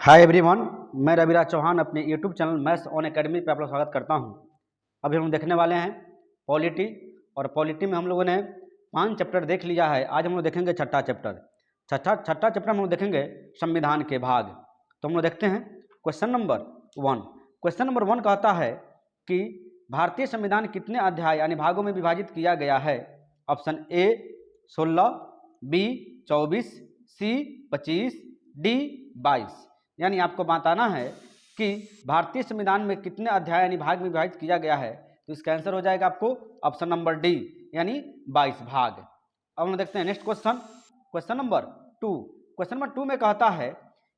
Hi everyone, मैं रविराज चौहान अपने YouTube channel maths on academy पे आपका स्वागत करता हूं। अभी हम देखने वाले हैं पॉलिटी, और पॉलिटी में हम लोगों ने 5 चैप्टर देख लिया है। आज हम लोग देखेंगे छठा चैप्टर। छठा चैप्टर हम लोग देखेंगे संविधान के भाग। तो हम लोग देखते हैं क्वेश्चन नंबर 1। क्वेश्चन नंबर 1 कहता है कि भारतीय संविधान कितने अध्याय यानी भागों में विभाजित किया गया है। Option a 16, b 24, c 25, d 22। यानी आपको बताना है कि भारतीय संविधान में कितने अध्याय यानी भाग में विभाजित किया गया है। तो इसका आंसर हो जाएगा आपको ऑप्शन नंबर डी यानी 22 भाग। अब हम देखते हैं next question, question number 2। Question number 2 में कहता है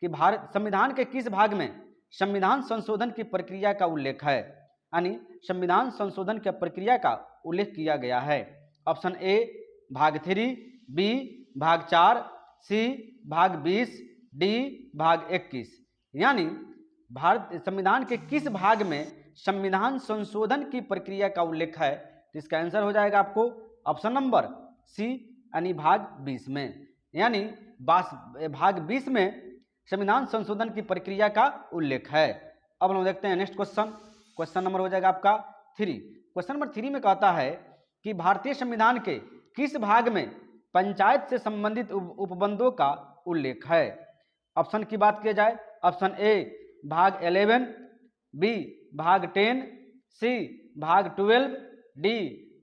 कि भारत संविधान के किस भाग में संविधान संशोधन की प्रक्रिया का उल्लेख है, यानी संविधान संशोधन की प्रक्रिया का उल्लेख किया गया है। ऑप्शन ए भाग 3, बी भाग 4, सी भाग 20, डी भाग 21। यानी भारत संविधान के किस भाग में संविधान संशोधन की प्रक्रिया का उल्लेख है। तो इसका आंसर हो जाएगा आपको ऑप्शन नंबर सी यानी भाग 20 में। यानी भाग 20 में संविधान संशोधन की प्रक्रिया का उल्लेख है। अब हम देखते हैं नेक्स्ट क्वेश्चन, क्वेश्चन नंबर हो जाएगा आपका 3। क्वेश्चन नंबर 3 में कहता है कि भारतीय संविधान के किस भाग में पंचायत से संबंधित उपबंधों का उल्लेख है। ऑप्शन की बात की जाए, ऑप्शन ए भाग 11, बी भाग 10, सी भाग 12, डी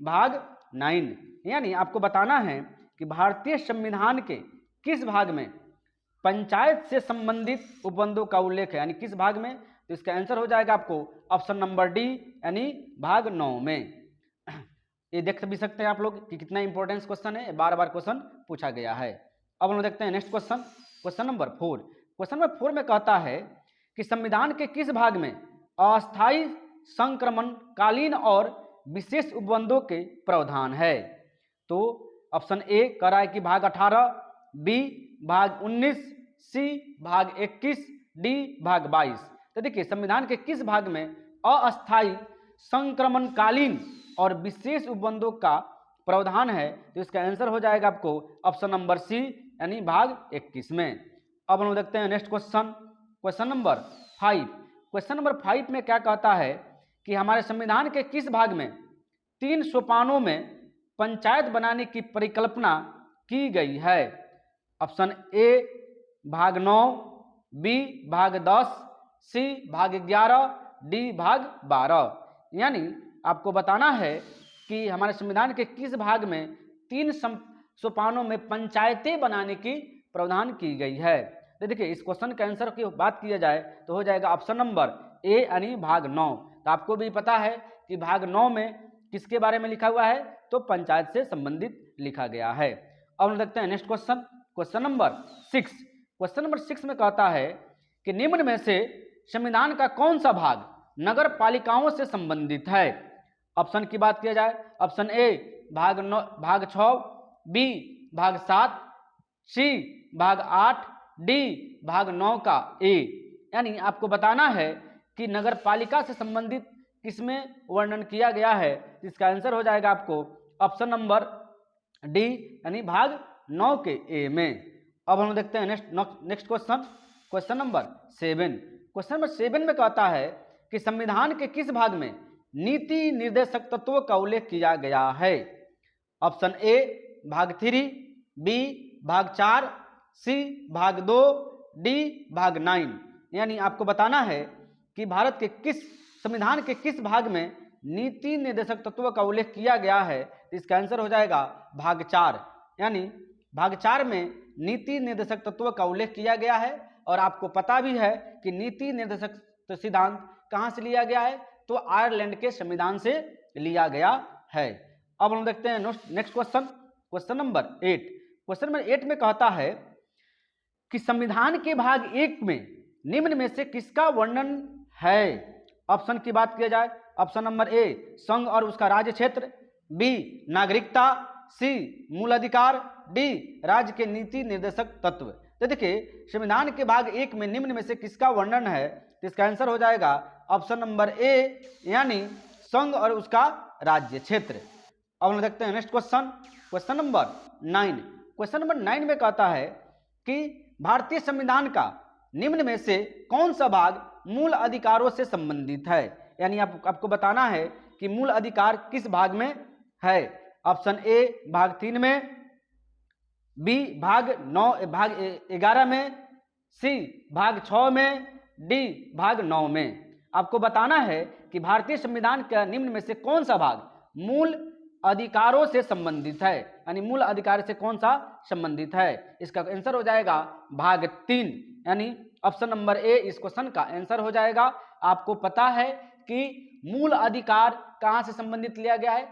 भाग 9। यानी आपको बताना है कि भारतीय संविधान के किस भाग में पंचायत से संबंधित उपबंधों का उल्लेख है, यानी किस भाग में। तो इसका आंसर हो जाएगा आपको ऑप्शन नंबर डी यानी भाग 9 में। ये देख भी सकते हैं आप लोग कि कितना इंपॉर्टेंट क्वेश्चन है, बार बार क्वेश्चन पूछा गया है। अब हम लोग देखते हैं next question, question number 4। Question number 4 में कहता है कि संविधान के किस भाग में अस्थायी संक्रमणकालीन और विशेष उपबंधों के प्रावधान है। तो ऑप्शन ए कह रहा है कि भाग 18, बी भाग 19, सी भाग 21, डी भाग 22। तो देखिए संविधान के किस भाग में अस्थायी संक्रमणकालीन और विशेष उपबंधों का प्रावधान है। तो इसका आंसर हो जाएगा आपको ऑप्शन नंबर सी यानी भाग 21 में। अब हम देखते हैं next question, question number 5। Question number 5 में क्या कहता है कि हमारे संविधान के किस भाग में 3 सोपानों में पंचायत बनाने की परिकल्पना की गई है। ऑप्शन ए भाग 9, बी भाग 10, सी भाग 11, डी भाग 12। यानी आपको बताना है कि हमारे संविधान के किस भाग में 3 सोपानों में पंचायतें बनाने की प्रावधान की गई है। तो देखिए इस क्वेश्चन के आंसर की बात किया जाए तो हो जाएगा ऑप्शन नंबर ए यानी भाग 9। तो आपको भी पता है कि भाग 9 में किसके बारे में लिखा हुआ है, तो पंचायत से संबंधित लिखा गया है। अब हम देखते हैं next question, question number 6। Question number 6 में कहता है कि निम्न में से संविधान का कौन सा भाग नगर पालिकाओं से संबंधित है। ऑप्शन की बात किया जाए, ऑप्शन ए भाग 6, बी भाग 7, सी भाग 8, डी भाग 9 का ए। यानी आपको बताना है कि नगर पालिका से संबंधित किसमें वर्णन किया गया है। इसका आंसर हो जाएगा आपको ऑप्शन नंबर डी यानी भाग 9 के ए में। अब हम देखते हैं next question, question number 7। Question number 7 में कहता है कि संविधान के किस भाग में नीति निर्देशक तत्वों का उल्लेख किया गया है। ऑप्शन ए भाग 3, बी भाग 4, सी भाग 2, डी भाग 9। यानी आपको बताना है कि भारत के किस संविधान के किस भाग में नीति निर्देशक तत्वों का उल्लेख किया गया है। तो इसका आंसर हो जाएगा भाग 4। यानी भाग 4 में नीति निर्देशक तत्वों का उल्लेख किया गया है। और आपको पता भी है कि नीति निर्देशक सिद्धांत कहाँ से लिया गया है, तो आयरलैंड के संविधान से लिया गया है। अब हम देखते हैं next question, question number 8। Question number 8 में कहता है कि संविधान के भाग 1 में निम्न में से किसका वर्णन है। ऑप्शन की बात किया जाए, ऑप्शन नंबर ए संघ और उसका राज्य क्षेत्र, बी नागरिकता, सी मूल अधिकार, डी राज्य के नीति निर्देशक तत्व। तो देखिए संविधान के भाग 1 में निम्न में से किसका वर्णन है। तो इसका आंसर हो जाएगा ऑप्शन नंबर ए यानी संघ और उसका राज्य क्षेत्र। अब हम देखते हैं next question, question number 9। Question number 9 में कहता है कि भारतीय संविधान का निम्न में से कौन सा भाग मूल अधिकारों से संबंधित है? यानी आपको बताना है कि मूल अधिकार किस भाग में है। ऑप्शन ए भाग 3 में, बी भाग 11 में, सी भाग 6 में, डी भाग 9 में। आपको बताना है कि भारतीय संविधान का निम्न में से कौन सा भाग मूल अधिकारों से संबंधित है, यानी मूल अधिकार से कौन सा संबंधित है। इसका आंसर हो जाएगा भाग 3, यानी ऑप्शन नंबर ए इस क्वेश्चन का आंसर हो जाएगा। आपको पता है कि मूल अधिकार कहां से संबंधित लिया गया है,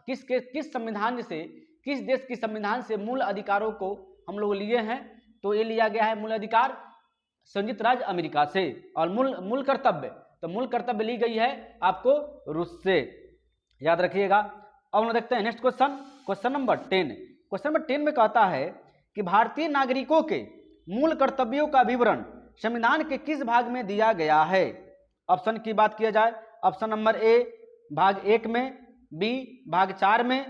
किस संविधान से, किस देश की संविधान से मूल अधिकारों को हम लोग लिए हैं, तो ये लिया गया है मूल अधिकार संयुक्त राज्य अमेरिका से। और मूल कर्तव्य, तो मूल कर्तव्य ली गई है आपको रूस से, याद रखिएगा। अब हम देखते हैं next question, question number 10। Question number 10 में कहता है कि भारतीय नागरिकों के मूल कर्तव्यों का विवरण संविधान के किस भाग में दिया गया है। ऑप्शन की बात किया जाए, ऑप्शन नंबर ए भाग 1 में, बी भाग 4 में,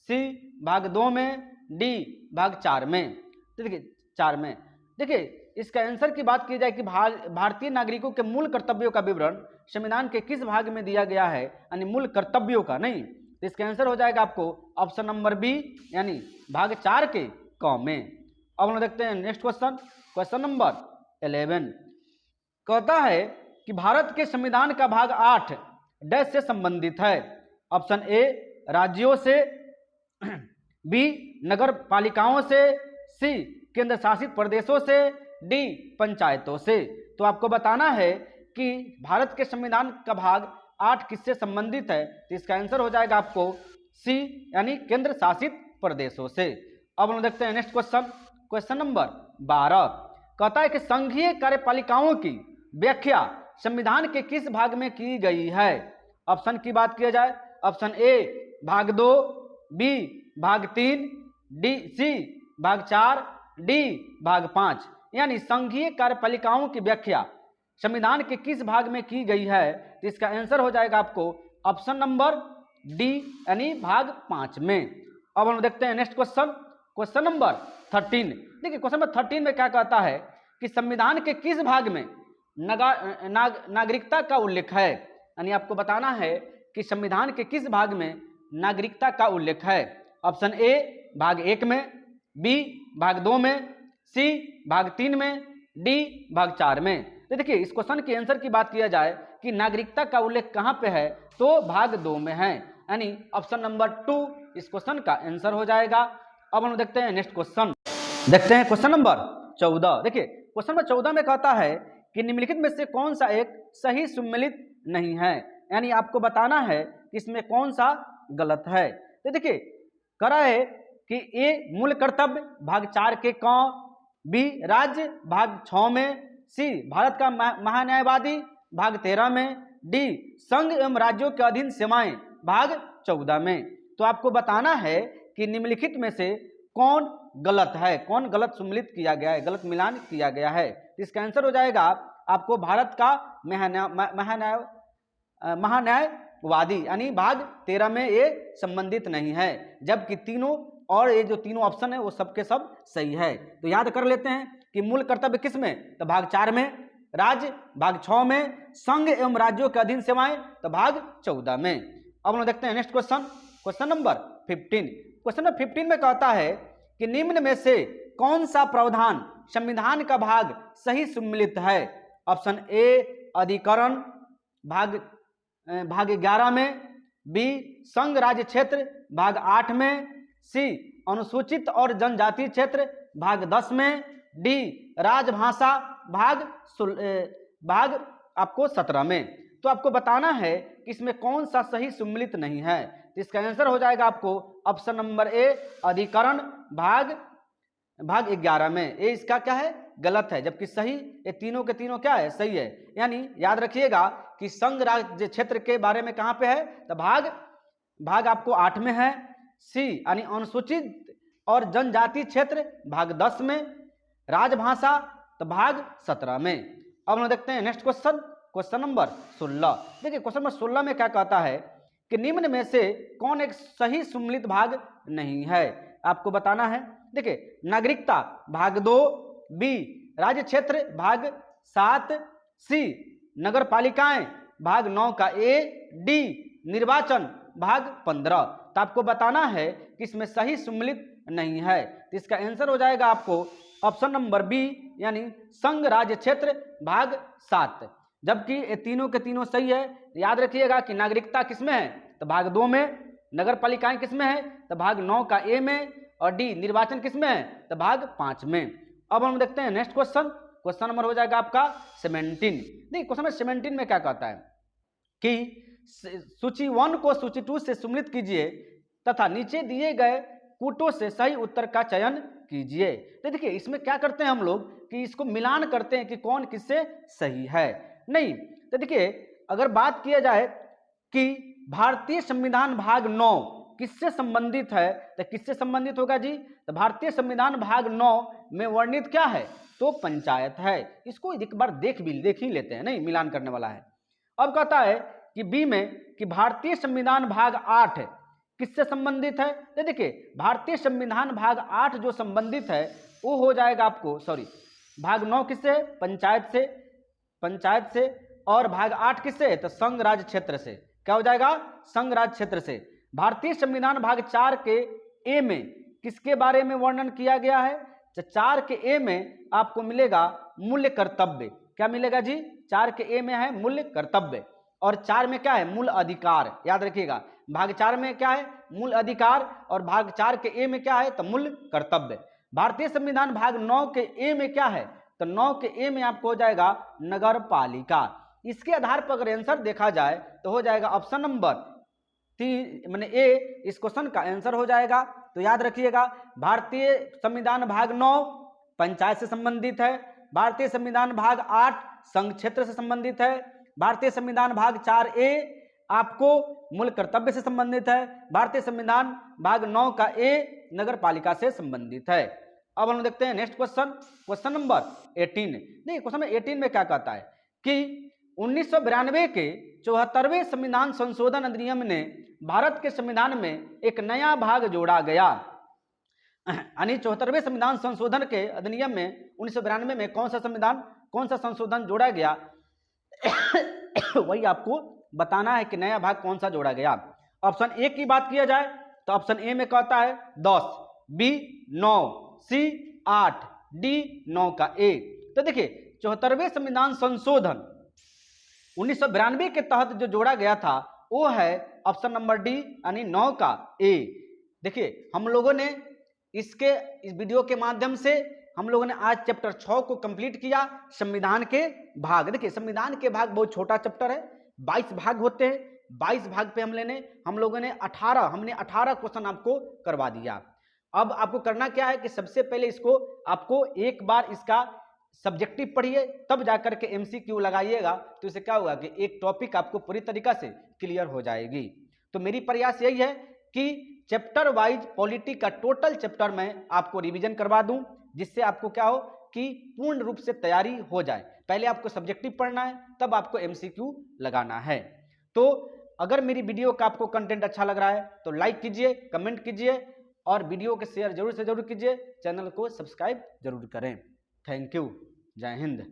सी भाग 2 में, डी भाग 4 में। तो देखिए 4 में, देखिए इसका आंसर की बात की जाए कि भारतीय नागरिकों के मूल कर्तव्यों का विवरण संविधान के किस भाग में दिया गया है, यानी मूल कर्तव्यों का नहीं, तो इसका आंसर हो जाएगा आपको ऑप्शन नंबर बी, यानी भाग 4 के क में। अब हम देखते हैं नेक्स्ट क्वेश्चन, क्वेश्चन नंबर 11 कहता है कि भारत के संविधान का भाग 8 डैश से संबंधित है। ऑप्शन ए राज्यों से, बी नगर पालिकाओं से, सी केंद्र शासित प्रदेशों से, डी पंचायतों से। तो आपको बताना है कि भारत के संविधान का भाग 8 किससे संबंधित है, तो इसका आंसर हो जाएगा आपको सी, यानी केंद्र शासित प्रदेशों से। अब हम देखते हैं नेक्स्ट क्वेश्चन, क्वेश्चन नंबर 12 कहता है कि संघीय कार्यपालिकाओं की व्याख्या संविधान के किस भाग में की गई है। ऑप्शन की बात किया जाए, ऑप्शन ए भाग 2, बी भाग 3, सी भाग 4, डी भाग 5। यानी संघीय कार्यपालिकाओं की व्याख्या संविधान के किस भाग में की गई है, तो इसका आंसर हो जाएगा आपको ऑप्शन नंबर डी, यानी भाग 5 में। अब हम देखते हैं नेक्स्ट क्वेश्चन, क्वेश्चन नंबर 13। देखिए क्वेश्चन नंबर 13 में क्या कहता है कि संविधान के किस भाग में नागरिकता का उल्लेख है, यानी आपको बताना है कि संविधान के किस भाग में नागरिकता का उल्लेख है। ऑप्शन ए भाग 1 में, बी भाग 2 में, सी भाग 3 में, डी भाग 4 में। तो देखिए इस क्वेश्चन के आंसर की बात किया जाए कि नागरिकता का उल्लेख कहां पे है, तो भाग 2 में है, यानी ऑप्शन नंबर 2 इस क्वेश्चन का आंसर हो जाएगा। अब हम देखते हैं नेक्स्ट क्वेश्चन, देखते हैं क्वेश्चन नंबर 14। देखिए क्वेश्चन नंबर 14 में कहता है कि निम्नलिखित में से कौन सा एक सही सम्मिलित नहीं है, यानी आपको बताना है कि इसमें कौन सा गलत है। तो देखिए करा है कि ए मूल कर्तव्य भाग 4 के क, बी राज्य भाग 6 में, सी भारत का महान्यायवादी भाग 13 में, डी संघ एवं राज्यों के अधीन सीमाएं भाग 14 में। तो आपको बताना है कि निम्नलिखित में से कौन गलत है, कौन गलत सम्मिलित किया गया है, गलत मिलान किया गया है। तो इसका आंसर हो जाएगा आपको भारत का महान्यायवादी, यानी भाग 13 में ये संबंधित नहीं है, जबकि तीनों और ये जो तीनों ऑप्शन है वो सबके सब सही है। तो याद कर लेते हैं कि मूल कर्तव्य किस में, तो भाग 4 में, राज्य भाग 6 में, संघ एवं राज्यों के अधीन सेवाएं तो भाग 14 में। अब हम देखते हैं next question, question number 15। Question number 15 में कहता है कि निम्न में से कौन सा प्रावधान संविधान का भाग सही सम्मिलित है। ऑप्शन ए अधिकरण भाग 11 में, बी संघ राज्य क्षेत्र भाग 8 में, सी अनुसूचित और जनजातीय क्षेत्र भाग 10 में, डी राजभाषा भाग आपको 17 में। तो आपको बताना है कि इसमें कौन सा सही सम्मिलित नहीं है, तो इसका आंसर हो जाएगा आपको ऑप्शन नंबर ए अधिकरण भाग 11 में। ये इसका क्या है, गलत है, जबकि सही ये तीनों के तीनों क्या है, सही है। यानी याद रखिएगा कि संघ राज्य क्षेत्र के बारे में कहाँ पे है, तो भाग आपको 8 में है, सी यानी अनुसूचित और जनजातीय क्षेत्र भाग 10 में, राजभाषा तो भाग 17 में। अब हम देखते हैं नेक्स्ट क्वेश्चन, क्वेश्चन नंबर 16। देखिए क्वेश्चन नंबर 16 में क्या कहता है कि निम्न में से कौन एक सही सम्मिलित भाग नहीं है, आपको बताना है। देखिए नागरिकता भाग 2, बी राज्य क्षेत्र भाग 7, सी नगर पालिकाएं भाग 9 का ए, डी निर्वाचन भाग 15। तो आपको बताना है कि इसमें सही सम्मिलित नहीं है, तो इसका आंसर हो जाएगा आपको ऑप्शन नंबर बी, यानी संघ राज्य क्षेत्र भाग 7। जबकि ये तीनों के तीनों सही है। याद रखिएगा कि नागरिकता किसमें है, तो भाग 2 में, नगर पालिकाएं किसमें है, तो भाग 9 का ए में, और डी निर्वाचन किसमें है, तो भाग 5 में। अब हम देखते हैं नेक्स्ट क्वेश्चन। क्वेश्चन नंबर हो जाएगा आपका 17। नहीं, क्वेश्चन नंबर 17 में क्या कहता है कि सूची 1 को सूची 2 से सम्मिलित कीजिए तथा नीचे दिए गए कूटों से सही उत्तर का चयन कीजिए। तो देखिए इसमें क्या करते हैं हम लोग कि इसको मिलान करते हैं कि कौन किससे सही है। नहीं, तो देखिए अगर बात किया जाए कि भारतीय संविधान भाग 9 किससे संबंधित है, तो किससे संबंधित होगा जी, तो भारतीय संविधान भाग 9 में वर्णित क्या है, तो पंचायत है। इसको एक बार देख ही लेते हैं, नहीं मिलान करने वाला है। अब कहता है कि बी में कि भारतीय संविधान भाग 8 किससे संबंधित है, तो देखिए भारतीय संविधान भाग 8 जो संबंधित है वो हो जाएगा आपको, भाग 9 किससे, पंचायत से, और भाग 8 किससे, तो संघ राज्य क्षेत्र से। क्या हो जाएगा, संघ राज्य क्षेत्र से। भारतीय संविधान भाग 4 के ए में किसके बारे में वर्णन किया गया है, तो 4 के ए में आपको मिलेगा मूल्य कर्तव्य। क्या मिलेगा जी, 4 के ए में है मूल्य कर्तव्य, और 4 में क्या है, मूल अधिकार। याद रखिएगा भाग 4 में क्या है, मूल अधिकार, और भाग 4 के ए में क्या है, तो मूल कर्तव्य। भारतीय संविधान भाग 9 के ए में क्या है, तो 9 के ए में आपको हो जाएगा नगर पालिका। इसके आधार पर अगर आंसर देखा जाए तो हो जाएगा ऑप्शन नंबर 3 माने ए, इस क्वेश्चन का आंसर हो जाएगा। तो याद रखिएगा भारतीय संविधान भाग 9 पंचायत से संबंधित है, भारतीय संविधान भाग 8 संघ क्षेत्र से संबंधित है, भारतीय संविधान भाग 4 ए आपको मूल कर्तव्य से संबंधित है, भारतीय संविधान भाग 9 का ए नगर पालिका से संबंधित है। अब हम देखते हैं नेक्स्ट क्वेश्चन, क्वेश्चन नंबर 18। नहीं, क्वेश्चन नंबर 18 में क्या कहता है कि 1992 के 74वें संविधान संशोधन अधिनियम ने भारत के संविधान में एक नया भाग जोड़ा गया। यानी 74वें संविधान संशोधन के अधिनियम में 1992 में कौन सा संशोधन जोड़ा गया वही आपको बताना है कि नया भाग कौन सा जोड़ा गया। ऑप्शन ए की बात किया जाए तो ऑप्शन ए में कहता है 10, बी 9, सी 8, डी 9 का ए। तो देखिए 74वें संविधान संशोधन 1992 के तहत जो जोड़ा गया था वो है ऑप्शन नंबर डी, यानी 9 का ए। देखिए हम लोगों ने इस वीडियो के माध्यम से हम लोगों ने आज चैप्टर 6 को कंप्लीट किया, संविधान के भाग। देखिए संविधान के भाग बहुत छोटा चैप्टर है, 22 भाग होते हैं। 22 भाग पे हम लोगों ने 18 क्वेश्चन आपको करवा दिया। अब आपको करना क्या है कि सबसे पहले इसको आपको एक बार इसका सब्जेक्टिव पढ़िए, तब जाकर के एमसीक्यू लगाइएगा, तो इससे क्या होगा कि एक टॉपिक आपको पूरी तरीका से क्लियर हो जाएगी। तो मेरी प्रयास यही है कि चैप्टर वाइज पॉलिटी का टोटल चैप्टर में आपको रिवीजन करवा दूं, जिससे आपको क्या हो कि पूर्ण रूप से तैयारी हो जाए। पहले आपको सब्जेक्टिव पढ़ना है, तब आपको एमसीक्यू लगाना है। तो अगर मेरी वीडियो का आपको कंटेंट अच्छा लग रहा है तो लाइक कीजिए, कमेंट कीजिए, और वीडियो के शेयर जरूर से जरूर कीजिए, चैनल को सब्सक्राइब जरूर करें। थैंक यू, जय हिंद।